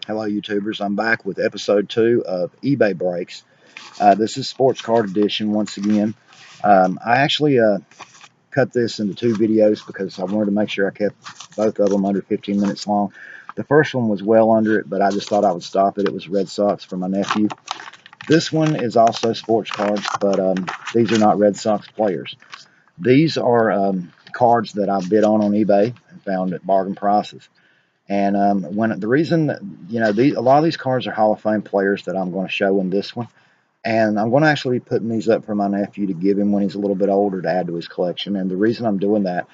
Hello, YouTubers. I'm back with episode 2 of eBay Breaks. This is Sports Card Edition once again. I actually cut this into 2 videos because I wanted to make sure I kept both of them under 15 minutes long. The first one was well under it, but I just thought I would stop it. It was Red Sox for my nephew. This one is also sports cards, but these are not Red Sox players. These are cards that I bid on eBay and found at bargain prices. And when the reason that, a lot of these cards are Hall of Fame players that I'm going to show in this one, and I'm going to actually be putting these up for my nephew to give him when he's a little bit older to add to his collection. And the reason I'm doing that,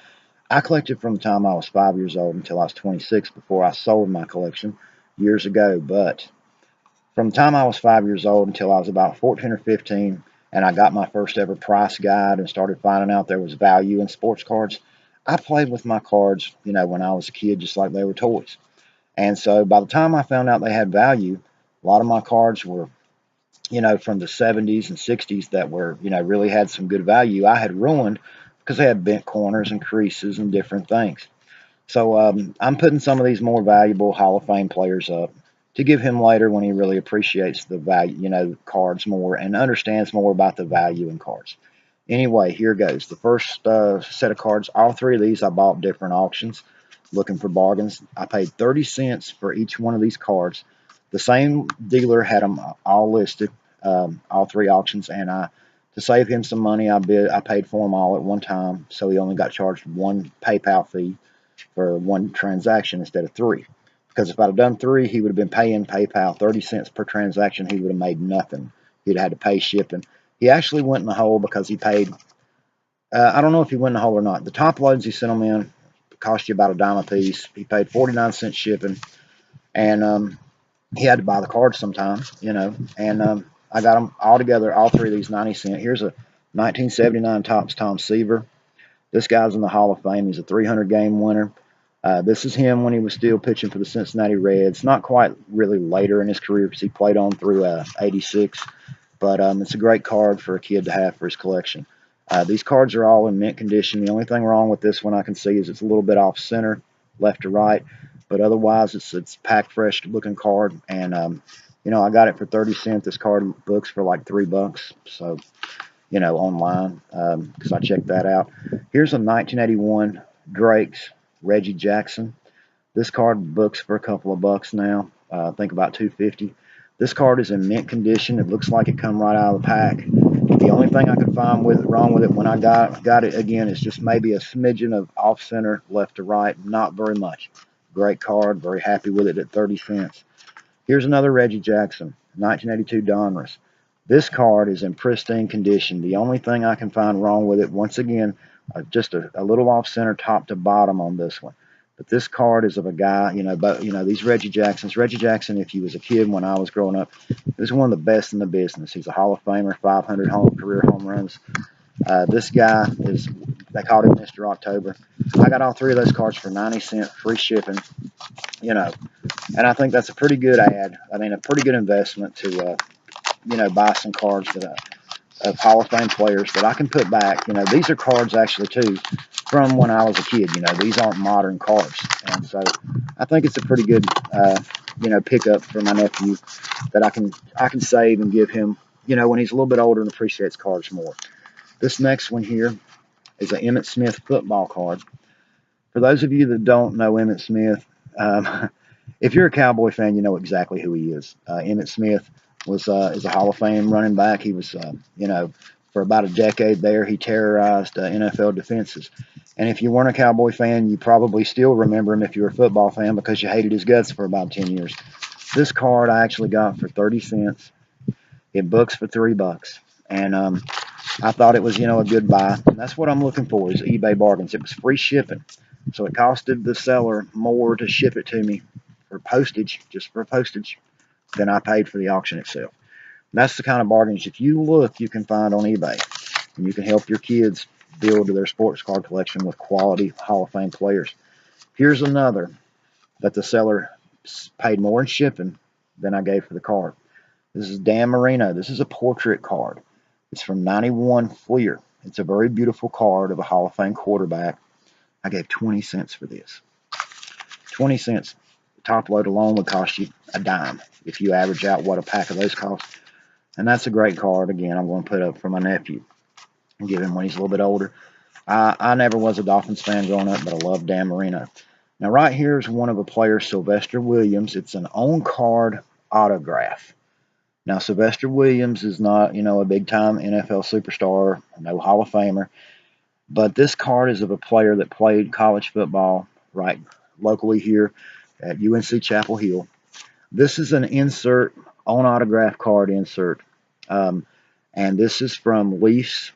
I collected from the time I was 5 years old until I was 26 before I sold my collection years ago. But from the time I was 5 years old until I was about 14 or 15, and I got my first ever price guide and started finding out there was value in sports cards, I played with my cards, when I was a kid, just like they were toys. And so by the time I found out they had value, a lot of my cards were, from the 70s and 60s that were, really had some good value. I had ruined because they had bent corners and creases and different things. So I'm putting some of these more valuable Hall of Fame players up to give him later when he really appreciates the value, cards more and understands more about the value in cards. Anyway, here goes. The first set of cards, all 3 of these I bought different auctions looking for bargains. I paid 30 cents for each one of these cards. The same dealer had them all listed, all 3 auctions, and to save him some money, I paid for them all at one time, so he only got charged 1 PayPal fee for 1 transaction instead of 3. Because if I'd have done 3, he would have been paying PayPal 30 cents per transaction. He would have made nothing. He'd had to pay shipping. He actually went in the hole because he paid, I don't know if he went in the hole or not. The top loads he sent them in cost you about a dime a piece. He paid 49 cents shipping, and he had to buy the cards sometimes, and I got them all together, all 3 of these 90 cent. Here's a 1979 Topps Tom Seaver. This guy's in the Hall of Fame. He's a 300 game winner. This is him when he was still pitching for the Cincinnati Reds. Not quite really later in his career because he played on through 86. But it's a great card for a kid to have for his collection. These cards are all in mint condition. The only thing wrong with this one I can see is it's a little bit off center, left to right. But otherwise, it's packed fresh looking card. And, I got it for 30 cents. This card books for like $3. So, online because I checked that out. Here's a 1981 Drake's Reggie Jackson. This card books for a couple of bucks now. I think about 250. This card is in mint condition. It looks like it come right out of the pack. The only thing I could find wrong with it when I got it again is just maybe a smidgen of off center left to right. Not very much. Great card. Very happy with it at 30 cents. Here's another Reggie Jackson, 1982 Donruss. This card is in pristine condition. The only thing I can find wrong with it, once again, just a little off center top to bottom on this one. But this card is of a guy, these Reggie Jacksons. Reggie Jackson, if he was a kid when I was growing up, is one of the best in the business. He's a Hall of Famer, 500 career home runs. This guy they called him Mr. October. I got all 3 of those cards for 90 cents, free shipping, and I think that's a pretty good ad. I mean, a pretty good investment to, buy some cards of Hall of Fame players that I can put back. These are cards actually too from when I was a kid. These aren't modern cards, and so I think it's a pretty good, pickup for my nephew that I can save and give him, when he's a little bit older and appreciates cards more. This next one here is an Emmitt Smith football card. For those of you that don't know Emmitt Smith, if you're a Cowboy fan, you know exactly who he is. Emmitt Smith is a Hall of Fame running back. He was, for about a decade there, he terrorized NFL defenses. And if you weren't a Cowboy fan, you probably still remember him if you're a football fan because you hated his guts for about 10 years. This card I actually got for 30 cents. It books for $3. And I thought it was, a good buy. And that's what I'm looking for is eBay bargains. It was free shipping. So it costed the seller more to ship it to me for postage, just for postage, than I paid for the auction itself. And that's the kind of bargains, if you look, you can find on eBay. And you can help your kids build their sports card collection with quality Hall of Fame players. Here's another that the seller paid more in shipping than I gave for the card. This is Dan Marino. This is a portrait card. It's from 91 Fleer. It's a very beautiful card of a Hall of Fame quarterback. I gave 20 cents for this. 20 cents. top load alone would cost you a dime if you average out what a pack of those cost. And that's a great card. Again, I'm going to put up for my nephew and give him when he's a little bit older. I never was a Dolphins fan growing up, but I love Dan Marino. Now, right here is one of a player, Sylvester Williams. It's an on-card autograph. Now, Sylvester Williams is not, a big-time NFL superstar, no Hall of Famer, but this card is of a player that played college football right locally here at UNC Chapel Hill. This is an insert, on autograph card insert, and this is from Leafs.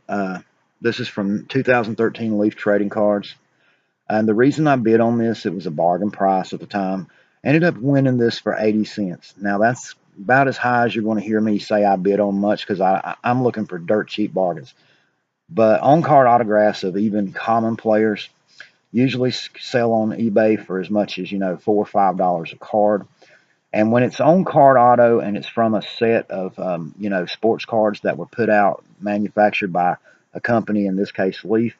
This is from 2013 Leaf trading cards. And the reason I bid on this, it was a bargain price at the time. Ended up winning this for 80 cents. Now, that's about as high as you're going to hear me say I bid on much because I'm looking for dirt cheap bargains. But on-card autographs of even common players usually sell on eBay for as much as, $4 or $5 a card. And when it's on-card auto and it's from a set of, sports cards that were put out, manufactured by a company, in this case Leaf,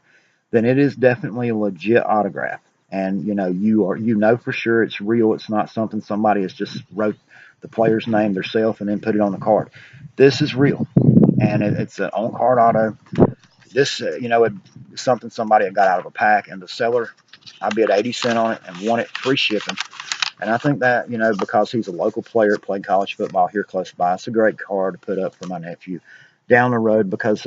then it is definitely a legit autograph. And you know for sure it's real. It's not something somebody has just wrote the player's name themselves and then put it on the card. This is real, and it's an on-card auto. This, it's something somebody had got out of a pack, and the seller, I bid 80 cents on it and won it free shipping. And I think that, because he's a local player, played college football here close by, it's a great card to put up for my nephew down the road because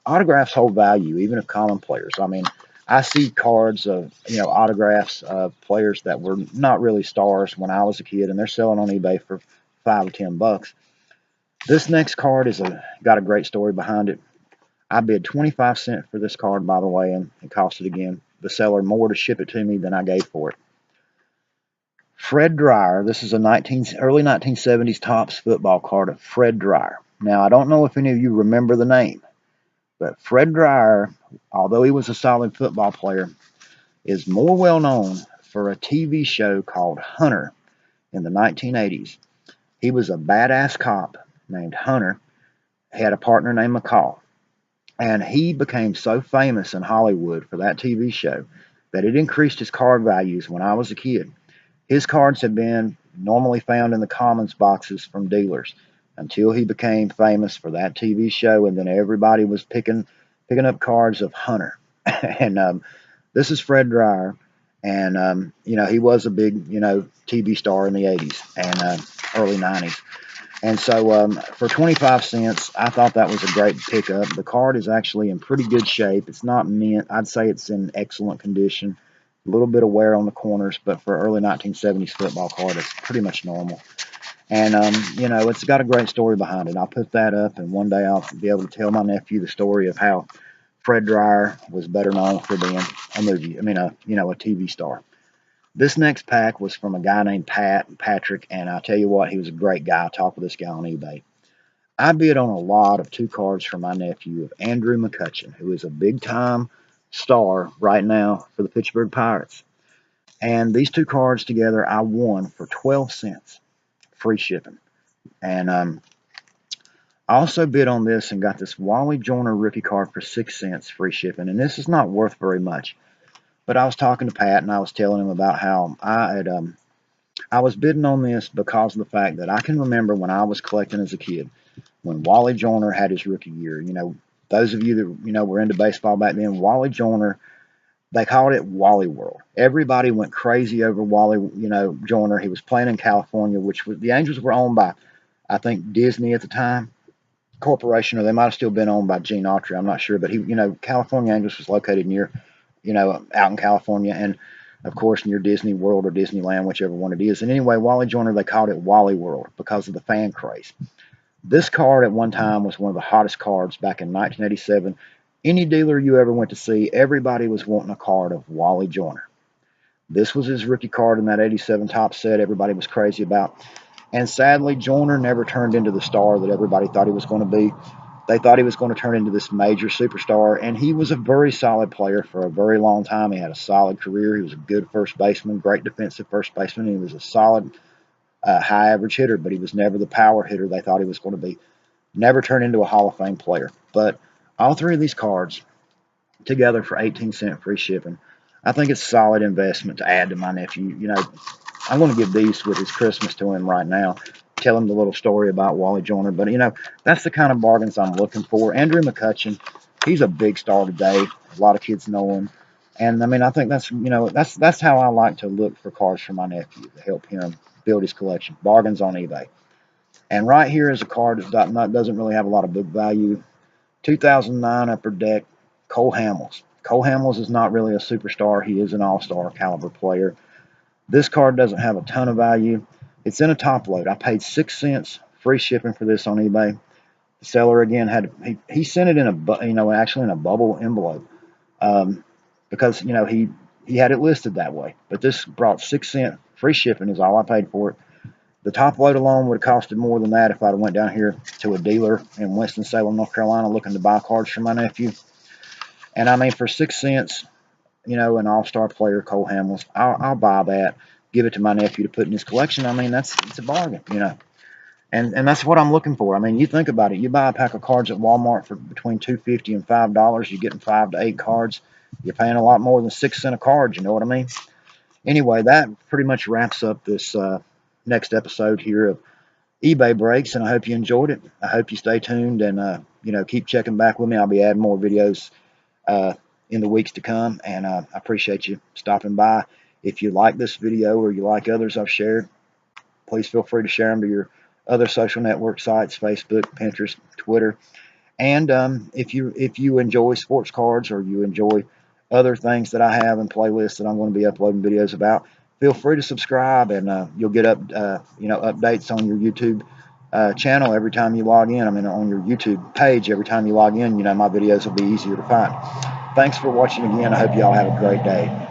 autographs hold value, even of common players. I mean, I see cards of, autographs of players that were not really stars when I was a kid, and they're selling on eBay for $5 or $10. This next card got a great story behind it. I bid 25 cents for this card, by the way, and it costed again the seller more to ship it to me than I gave for it. Fred Dryer. This is a early 1970s Topps football card of Fred Dryer. Now, I don't know if any of you remember the name, but Fred Dryer, although he was a solid football player, is more well known for a TV show called Hunter in the 1980s. He was a badass cop named Hunter. He had a partner named McCall. And he became so famous in Hollywood for that TV show that it increased his card values when I was a kid. His cards had been normally found in the commons boxes from dealers until he became famous for that TV show, and then everybody was picking up cards of Hunter. And this is Fred Dryer, and he was a big TV star in the 80s and early 90s. And so for 25 cents, I thought that was a great pickup. The card is actually in pretty good shape. It's not mint. I'd say it's in excellent condition. A little bit of wear on the corners, but for early 1970s football card, it's pretty much normal. And, it's got a great story behind it. I'll put that up, and one day I'll be able to tell my nephew the story of how Fred Dryer was better known for being a TV star. This next pack was from a guy named Patrick, and I tell you what, he was a great guy. I talked with this guy on eBay. I bid on a lot of 2 cards for my nephew of Andrew McCutchen, who is a big-time star right now for the Pittsburgh Pirates. And these 2 cards together, I won for 12 cents, free shipping. And I also bid on this and got this Wally Joyner rookie card for 6 cents, free shipping. And this is not worth very much. But I was talking to Pat, and I was telling him about how I was bidding on this because of the fact that I can remember when I was collecting as a kid, when Wally Joyner had his rookie year. Those of you that were into baseball back then, Wally Joyner, they called it Wally World. Everybody went crazy over Wally, Joyner. He was playing in California, which was, the Angels were owned by, I think, Disney at the time, corporation, or they might have still been owned by Gene Autry. I'm not sure, but California Angels was located near, out in California, and of course near Disney World or Disneyland, whichever one it is. And anyway, Wally Joyner, they called it Wally World because of the fan craze. This card at one time was one of the hottest cards back in 1987. Any dealer you ever went to see, everybody was wanting a card of Wally Joyner. This was his rookie card in that 87 top set everybody was crazy about. And sadly, Joyner never turned into the star that everybody thought he was going to be. They thought he was going to turn into this major superstar, and he was a very solid player for a very long time. He had a solid career. He was a good first baseman, great defensive first baseman. He was a solid high average hitter, but he was never the power hitter they thought he was going to be. Never turned into a Hall of Fame player. But all 3 of these cards together for 18 cents free shipping, I think it's a solid investment to add to my nephew. I'm going to give these with his Christmas to him right now. Tell him the little story about Wally Joyner. But, that's the kind of bargains I'm looking for. Andrew McCutcheon, he's a big star today. A lot of kids know him. And, I mean, I think that's how I like to look for cards for my nephew to help him build his collection. Bargains on eBay. And right here is a card that doesn't really have a lot of book value. 2009 Upper Deck, Cole Hamels. Cole Hamels is not really a superstar. He is an all-star caliber player. This card doesn't have a ton of value. It's in a top load. I paid 6 cents free shipping for this on eBay. The seller again he sent it in actually in a bubble envelope, because he had it listed that way. But this brought 6 cent free shipping is all I paid for it. The top load alone would have costed more than that if I'd went down here to a dealer in Winston-Salem, North Carolina, looking to buy cards for my nephew. And I mean, for 6 cents, an all-star player, Cole Hamels, I'll buy that, give it to my nephew to put in his collection. I mean, it's a bargain. And that's what I'm looking for. I mean, you think about it. You buy a pack of cards at Walmart for between $2.50 and $5. You're getting 5 to 8 cards. You're paying a lot more than 6 cents a card. You know what I mean? Anyway, that pretty much wraps up this next episode here of eBay Breaks, and I hope you enjoyed it. I hope you stay tuned and keep checking back with me. I'll be adding more videos in the weeks to come, and I appreciate you stopping by. If you like this video or you like others I've shared, please feel free to share them to your other social network sites, Facebook, Pinterest, Twitter. And if you enjoy sports cards or you enjoy other things that I have in playlists that I'm going to be uploading videos about, feel free to subscribe, and you'll get updates on your YouTube channel every time you log in. I mean, on your YouTube page every time you log in. My videos will be easier to find. Thanks for watching again. I hope you all have a great day.